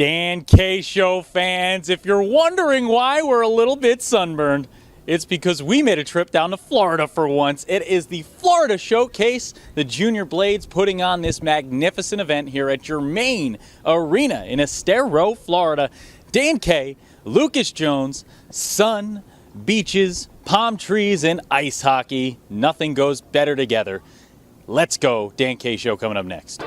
Dan K Show fans, if you're wondering why we're a little bit sunburned, it's because we made a trip down to Florida for once. It is the Florida Showcase, the Junior Blades putting on this magnificent event here at your main arena in Estero, Florida. Dan K, Lucas Jones, sun, beaches, palm trees, and ice hockey. Nothing goes better together. Let's go. Dan K Show coming up next.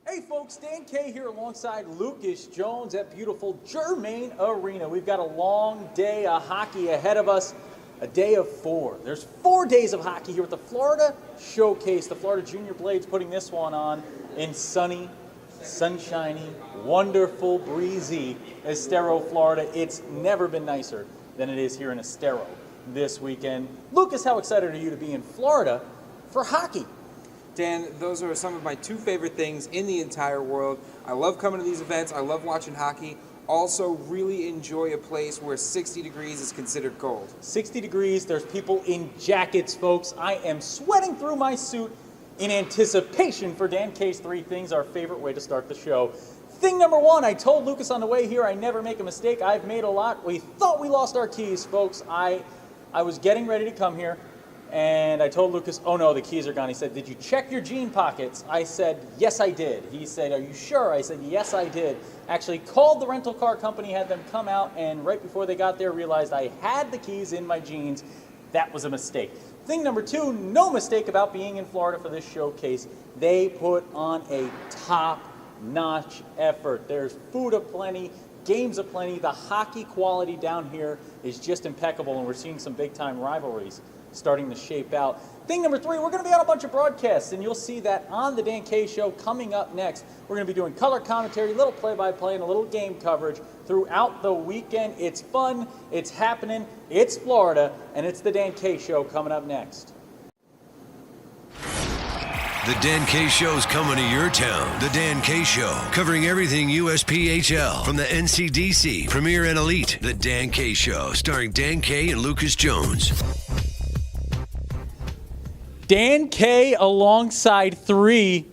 Hey folks, Dan K here alongside Lucas Jones at beautiful Germain Arena. We've got a long day of hockey ahead of us, a day of 4. There's 4 days of hockey here at the Florida Showcase. The Florida Junior Blades putting this one on in sunny, sunshiny, wonderful, breezy Estero, Florida. It's never been nicer than it is here in Estero this weekend. Lucas, how excited are you to be in Florida for hockey? Dan, those are some of my 2 favorite things in the entire world. I love coming to these events. I love watching hockey. Also, really enjoy a place where 60 degrees is considered cold. 60 degrees. There's people in jackets, folks. I am sweating through my suit in anticipation for Dan K's 3 things, our favorite way to start the show. Thing number 1, I told Lucas on the way here, I never make a mistake. I've made a lot. We thought we lost our keys, folks. I was getting ready to come here. And I told Lucas, oh no, the keys are gone. He said, did you check your jean pockets? I said, yes, I did. He said, are you sure? I said, yes, I did. Actually called the rental car company, had them come out, and right before they got there, realized I had the keys in my jeans. That was a mistake. Thing number 2, no mistake about being in Florida for this showcase. They put on a top-notch effort. There's food aplenty, games aplenty. The hockey quality down here is just impeccable, and we're seeing some big-time rivalries starting to shape out. Thing number 3, we're going to be on a bunch of broadcasts, and you'll see that on the Dan K Show coming up next. We're going to be doing color commentary, little play-by-play, and a little game coverage throughout the weekend. It's fun, it's happening, it's Florida, and it's the Dan K Show coming up next. The Dan K Show's coming to your town. The Dan K Show, covering everything USPHL from the NCDC, Premier and Elite. The Dan K Show, starring Dan K and Lucas Jones. Dan K alongside 2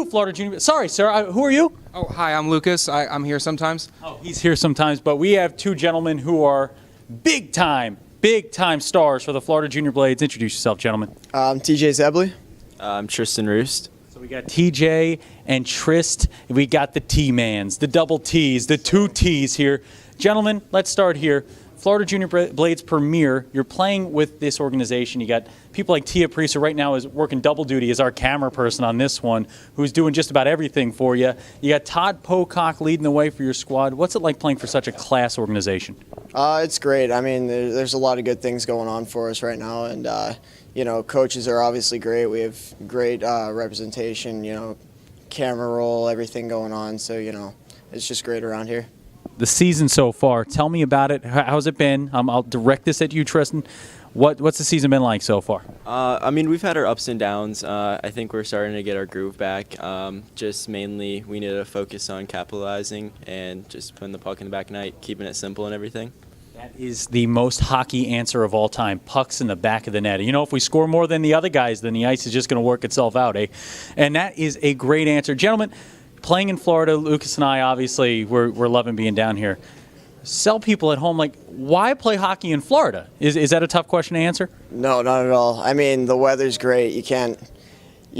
Florida Junior. Sorry, sir. Who are you? Oh, hi, I'm Lucas. I'm here sometimes. Oh, he's here sometimes, but we have 2 gentlemen who are big time stars for the Florida Junior Blades. Introduce yourself, gentlemen. I'm TJ Zebley. I'm Tristan Roost. So we got TJ and Trist. We got the T-Mans, the double T's, the 2 T's here. Gentlemen, let's start here. Florida Junior Blades Premier, you're playing with this organization. You got people like Tia Priest, who right now is working double duty as our camera person on this one, who's doing just about everything for you. You got Todd Pocock leading the way for your squad. What's it like playing for such a class organization? It's great. I mean, there's a lot of good things going on for us right now, and coaches are obviously great. We have great representation, camera roll, everything going on. So, it's just great around here. The season so far, tell me about it. How's it been? I'll direct this at you, Tristan. What's the season been like so far? We've had our ups and downs. I think we're starting to get our groove back. Just mainly we need to focus on capitalizing and just putting the puck in the back of the net, keeping it simple and everything. That is the most hockey answer of all time. Pucks in the back of the net. If we score more than the other guys, then the ice is just going to work itself out, eh? And that is a great answer. Gentlemen, playing in Florida, Lucas and I, obviously, we're loving being down here. Sell people at home, why play hockey in Florida? Is that a tough question to answer? No, not at all. I mean, the weather's great. You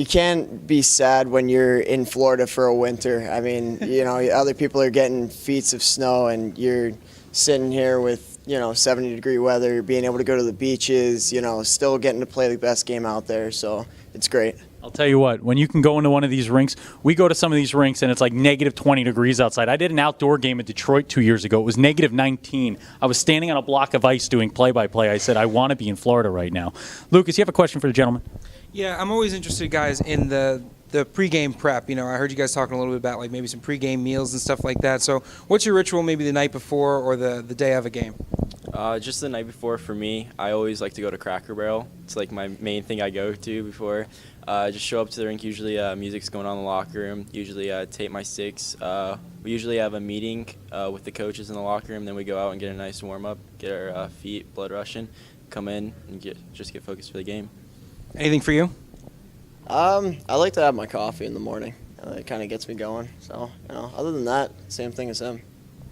can't be sad when you're in Florida for a winter. I mean, other people are getting feet of snow, and you're sitting here with, 70-degree weather, being able to go to the beaches, still getting to play the best game out there. So it's great. I'll tell you what, when you can go into one of these rinks, we go to some of these rinks and it's like negative 20 degrees outside. I did an outdoor game in Detroit 2 years ago. It was negative 19. I was standing on a block of ice doing play-by-play. I said, I want to be in Florida right now. Lucas, you have a question for the gentleman? Yeah, I'm always interested, guys, in the pregame prep. I heard you guys talking a little bit about maybe some pregame meals and stuff like that. So what's your ritual maybe the night before or the day of a game? Just the night before for me, I always like to go to Cracker Barrel. It's like my main thing I go to before. Just show up to the rink. Usually music's going on in the locker room. Usually tape my sticks. We usually have a meeting with the coaches in the locker room. Then we go out and get a nice warm-up, get our feet blood rushing, come in and just get focused for the game. Anything for you? I like to have my coffee in the morning. It kind of gets me going. So, other than that, same thing as him.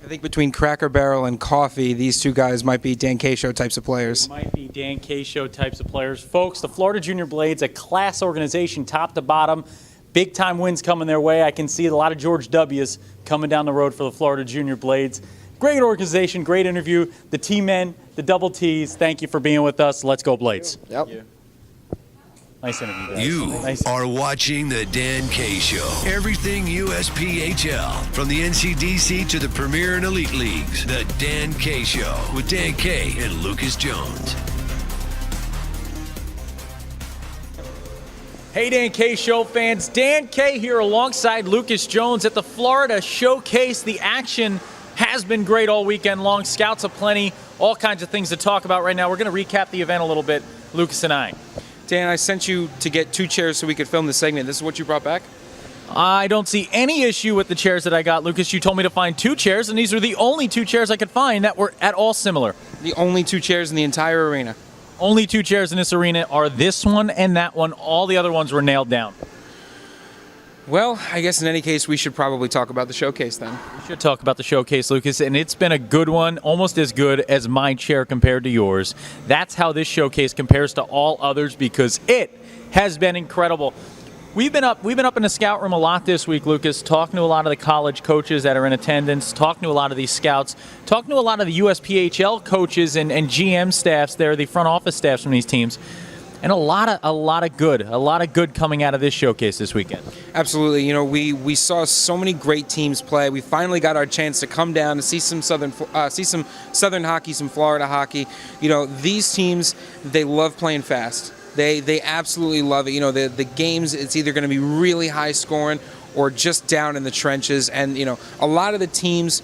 I think between Cracker Barrel and coffee, these two guys might be Dan K Show types of players. Might be Dan K Show types of players. Folks, the Florida Junior Blades, a class organization top to bottom. Big time wins coming their way. I can see a lot of George W's coming down the road for the Florida Junior Blades. Great organization, great interview. The T-men, the double T's, thank you for being with us. Let's go Blades. Yep. Nice interview, guys. You Nice. are watching the Dan K Show. Everything USPHL, from the NCDC to the Premier and Elite Leagues. The Dan K Show with Dan K and Lucas Jones. Hey, Dan K Show fans. Dan K here alongside Lucas Jones at the Florida Showcase. The action has been great all weekend long. Scouts aplenty, all kinds of things to talk about right now. We're going to recap the event a little bit, Lucas and I. Dan, I sent you to get 2 chairs so we could film the segment. This is what you brought back? I don't see any issue with the chairs that I got, Lucas. You told me to find 2 chairs, and these were the only 2 chairs I could find that were at all similar. The only 2 chairs in the entire arena. Only 2 chairs in this arena are this one and that one. All the other ones were nailed down. Well, I guess in any case, we should probably talk about the showcase then. We should talk about the showcase, Lucas, and it's been a good one, almost as good as my chair compared to yours. That's how this showcase compares to all others because it has been incredible. We've been up in the scout room a lot this week, Lucas, talking to a lot of the college coaches that are in attendance, talking to a lot of these scouts, talking to a lot of the USPHL coaches and GM staffs there, the front office staffs from these teams. And a lot of good coming out of this showcase this weekend. Absolutely. We saw so many great teams play. We finally got our chance to come down to see some southern hockey, some Florida hockey. These teams, they love playing fast. They absolutely love it. The games, it's either going to be really high scoring or just down in the trenches. And a lot of the teams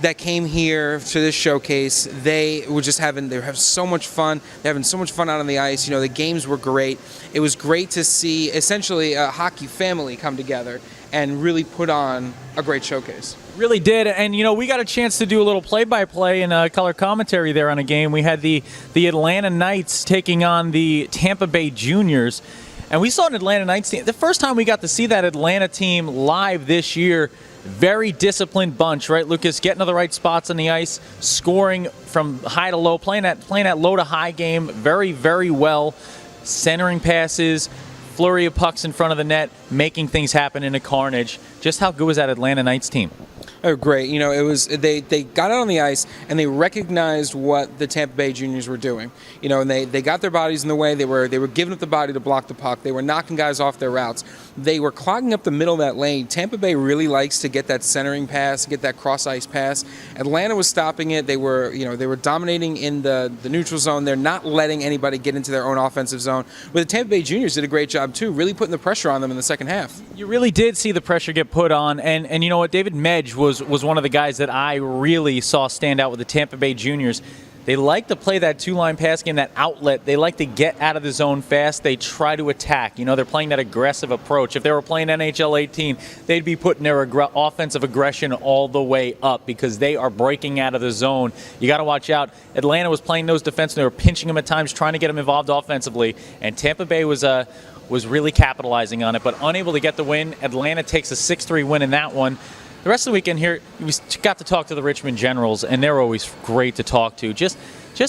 that came here to this showcase, they were having so much fun. They're having so much fun out on the ice. The games were great. It was great to see essentially a hockey family come together and really put on a great showcase. Really did, and we got a chance to do a little play-by-play and color commentary there on a game. We had the Atlanta Knights taking on the Tampa Bay Juniors, and we saw an Atlanta Knights team. The first time we got to see that Atlanta team live this year. Very disciplined bunch, right, Lucas? Getting to the right spots on the ice, scoring from high to low, playing that low to high game very, very well. Centering passes, flurry of pucks in front of the net, making things happen in a carnage. Just how good was that Atlanta Knights team? Oh, great. It was they got out on the ice and they recognized what the Tampa Bay Juniors were doing. And they got their bodies in the way. They were giving up the body to block the puck. They were knocking guys off their routes. They were clogging up the middle of that lane. Tampa Bay really likes to get that centering pass, get that cross ice pass. Atlanta was stopping it. They were dominating in the neutral zone. They're not letting anybody get into their own offensive zone. But the Tampa Bay Juniors did a great job too, really putting the pressure on them in the second half. You really did see the pressure get put on, and you know what? David Medj was one of the guys that I really saw stand out with the Tampa Bay Juniors. They like to play that 2-line pass game, that outlet. They like to get out of the zone fast. They try to attack. They're playing that aggressive approach. If they were playing NHL 18, they'd be putting their offensive aggression all the way up because they are breaking out of the zone. You got to watch out. Atlanta was playing those defense. They were pinching them at times, trying to get them involved offensively, and Tampa Bay was really capitalizing on it, but unable to get the win. Atlanta takes a 6-3 win in that one. The rest of the weekend here, we got to talk to the Richmond Generals, and they're always great to talk to. Just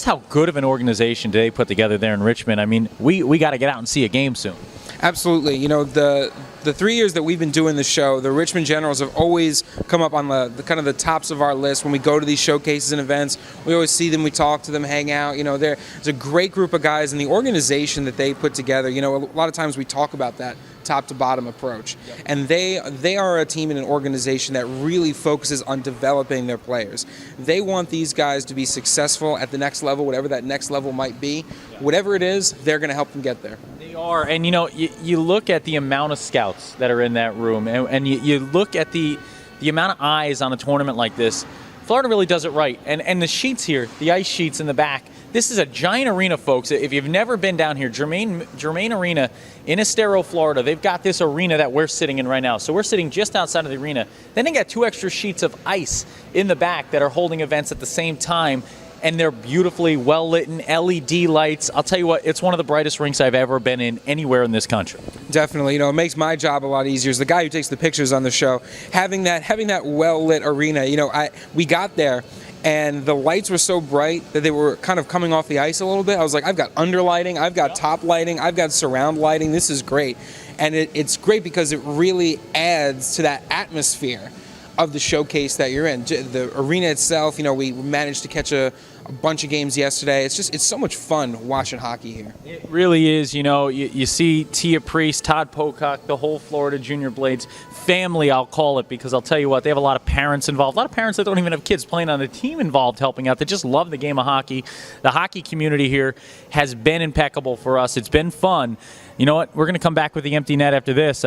how good of an organization do they put together there in Richmond? I mean, we got to get out and see a game soon. Absolutely. The 3 years that we've been doing the show, the Richmond Generals have always come up on the kind of the tops of our list when we go to these showcases and events. We always see them, we talk to them, hang out. There's a great group of guys in the organization that they put together. A lot of times we talk about that top to bottom approach. Yep. And they are a team and an organization that really focuses on developing their players. They want these guys to be successful at the next level, whatever that next level might be. Yeah. Whatever it is, they're going to help them get there. They are. And, you look at the amount of scouts that are in that room, and you look at the amount of eyes on a tournament like this. Florida really does it right. And the sheets here, the ice sheets in the back, this is a giant arena, folks. If you've never been down here, Germain Arena in Estero, Florida, they've got this arena that we're sitting in right now. So we're sitting just outside of the arena. Then they got 2 extra sheets of ice in the back that are holding events at the same time. And they're beautifully well-lit LED lights. I'll tell you what, it's one of the brightest rinks I've ever been in anywhere in this country. Definitely. It makes my job a lot easier. As the guy who takes the pictures on the show, having that well-lit arena, we got there, and the lights were so bright that they were kind of coming off the ice a little bit. I was like, I've got underlighting, I've got top lighting, I've got surround lighting. This is great. And it's great because it really adds to that atmosphere of the showcase that you're in. The arena itself, we managed to catch a bunch of games yesterday. It's so much fun watching hockey here. It really is. You see Tia Priest, Todd Pocock, the whole Florida Junior Blades family, I'll call it, because I'll tell you what, they have a lot of parents involved, a lot of parents that don't even have kids playing on the team involved helping out. They just love the game of hockey. The hockey community here has been impeccable for us. It's been fun. You know what? We're going to come back with the empty net after this.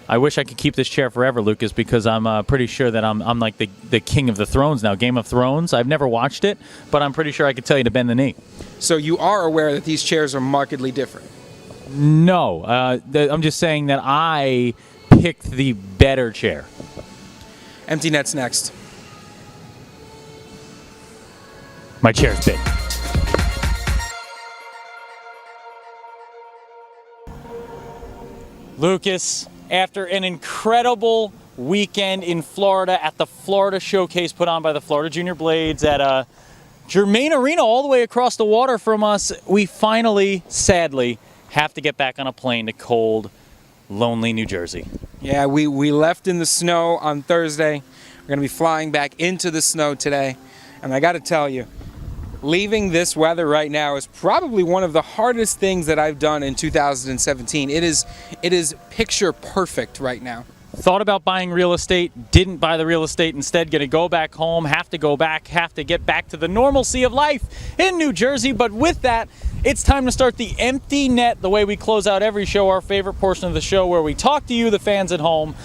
I wish I could keep this chair forever, Lucas, because I'm pretty sure that I'm like the king of the thrones now. Game of Thrones. I've never watched it, but I'm pretty sure I could tell you to bend the knee. So you are aware that these chairs are markedly different? No. I'm just saying that I picked the better chair. Empty net's next. My chair's big. Lucas, after an incredible weekend in Florida at the Florida Showcase put on by the Florida Junior Blades at Germain Arena all the way across the water from us, we finally, sadly, have to get back on a plane to cold, lonely New Jersey. Yeah, we left in the snow on Thursday. We're going to be flying back into the snow today. And I got to tell you, leaving this weather right now is probably one of the hardest things that I've done in 2017. It is picture perfect right now. Thought about buying real estate, didn't buy the real estate, instead going to go back home, have to get back to the normalcy of life in New Jersey. But with that, it's time to start the empty net, the way we close out every show, our favorite portion of the show, where we talk to you, the fans at home.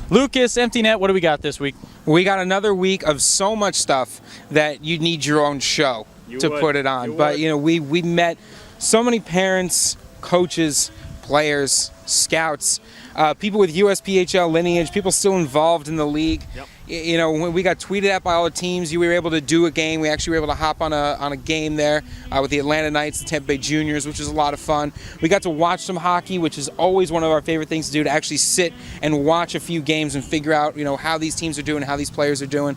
Lucas, empty net, what do we got this week? We got another week of so much stuff that you need your own show to put it on. But we met so many parents, coaches, players, scouts, people with USPHL lineage, people still involved in the league. Yep. When we got tweeted at by all the teams, we were able to do a game. We actually were able to hop on a game there with the Atlanta Knights, the Tampa Bay Juniors, which was a lot of fun. We got to watch some hockey, which is always one of our favorite things to do, to actually sit and watch a few games and figure out how these teams are doing, how these players are doing.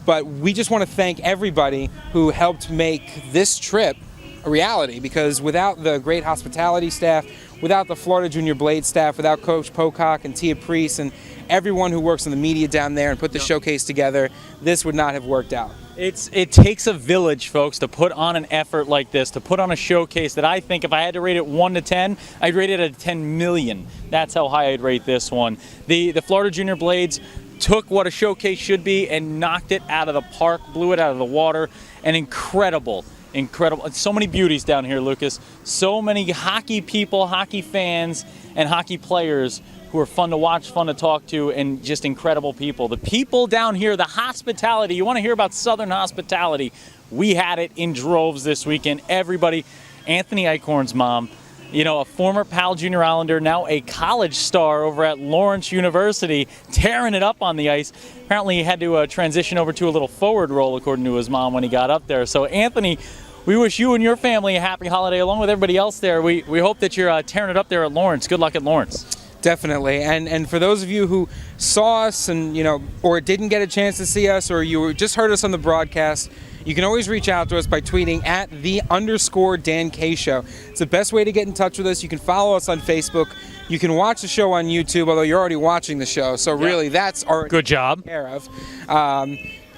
But we just want to thank everybody who helped make this trip a reality, because without the great hospitality staff, without the Florida Junior Blade staff, without Coach Pocock and Tia Priest and everyone who works in the media down there and put the showcase together, this would not have worked out. It takes a village, folks, to put on an effort like this, to put on a showcase that I think if I had to rate it 1 to 10, I'd rate it at 10 million. That's how high I'd rate this one. The Florida Junior Blades took what a showcase should be and knocked it out of the park, blew it out of the water, and incredible. So many beauties down here, Lucas. So many hockey people, hockey fans, and hockey players who are fun to watch, fun to talk to, and just incredible people. The people down here, the hospitality. You want to hear about Southern hospitality? We had it in droves this weekend. Everybody, Anthony Eichhorn's mom, a former Pal Junior Islander, now a college star over at Lawrence University, tearing it up on the ice. Apparently he had to transition over to a little forward role, according to his mom, when he got up there. So, Anthony, we wish you and your family a happy holiday, along with everybody else there. We hope that you're tearing it up there at Lawrence. Good luck at Lawrence. Definitely. And for those of you who saw us and, or didn't get a chance to see us, or you just heard us on the broadcast, you can always reach out to us by tweeting at @the_Dan K Show. It's the best way to get in touch with us. You can follow us on Facebook. You can watch the show on YouTube, although you're already watching the show. So really, that's already good job. Taken care of.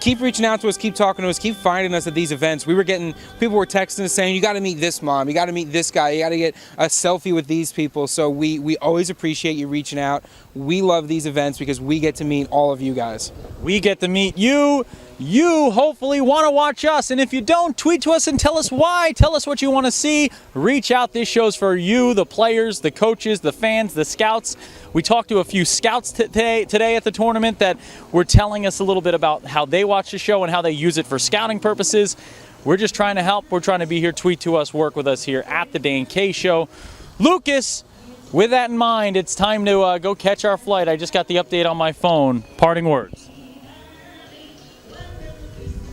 Keep reaching out to us, keep talking to us, keep finding us at these events. People were texting us saying, you got to meet this mom, you got to meet this guy, you got to get a selfie with these people. So we always appreciate you reaching out. We love these events because we get to meet all of you guys. We get to meet you. you hopefully want to watch us. And if you don't, tweet to us and tell us why. Tell us what you want to see. Reach out. This show's for you, the players, the coaches, the fans, the scouts. We talked to a few scouts today at the tournament that were telling us a little bit about how they watch the show and how they use it for scouting purposes. We're just trying to help. We're trying to be here. Tweet to us, work with us here at the Dan K Show. Lucas, with that in mind, it's time to go catch our flight. I just got the update on my phone. Parting words.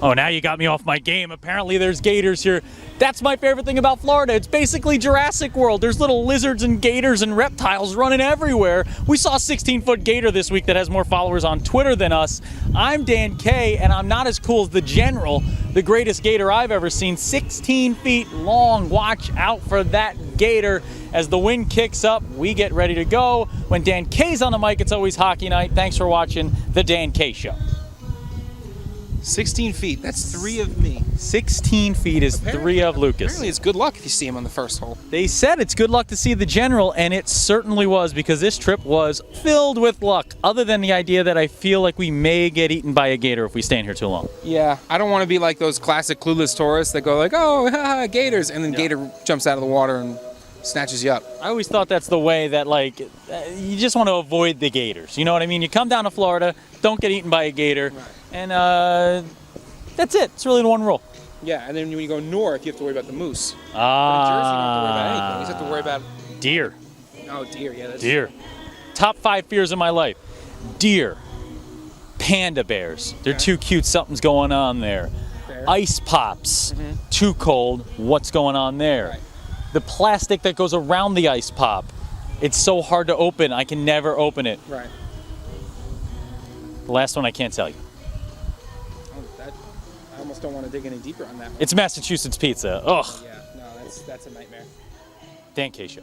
Oh, now you got me off my game. Apparently there's gators here. That's my favorite thing about Florida. It's basically Jurassic World. There's little lizards and gators and reptiles running everywhere. We saw a 16-foot gator this week that has more followers on Twitter than us. I'm Dan K, and I'm not as cool as the General, the greatest gator I've ever seen. 16 feet long. Watch out for that gator. As the wind kicks up, we get ready to go. When Dan K's on the mic, it's always hockey night. Thanks for watching The Dan K Show. 16 feet. That's 3 of me. 16 feet is 3 of Lucas. Apparently it's good luck if you see him on the first hole. They said it's good luck to see the General, and it certainly was, because this trip was filled with luck, other than the idea that I feel like we may get eaten by a gator if we stay in here too long. Yeah, I don't want to be like those classic clueless tourists that go like, oh, haha, gators, and then gator jumps out of the water and snatches you up. I always thought that's the way that, like, you just want to avoid the gators. You know what I mean? You come down to Florida, don't get eaten by a gator, and that's it. It's really the one rule. Yeah, and then when you go north, you have to worry about the moose. But in Jersey, you don't have to worry about anything. You just have to worry about deer. Oh, deer, yeah. That's Deer. Top 5 fears of my life. Deer. Panda bears. They're too cute. Something's going on there. Fair. Ice pops. Too cold. What's going on there? Right. The plastic that goes around the ice pop. It's so hard to open. I can never open it. Right. The last one I can't tell you. Oh, I almost don't want to dig any deeper on that one. It's Massachusetts pizza. Ugh. Yeah, no, that's a nightmare. Dan K Show.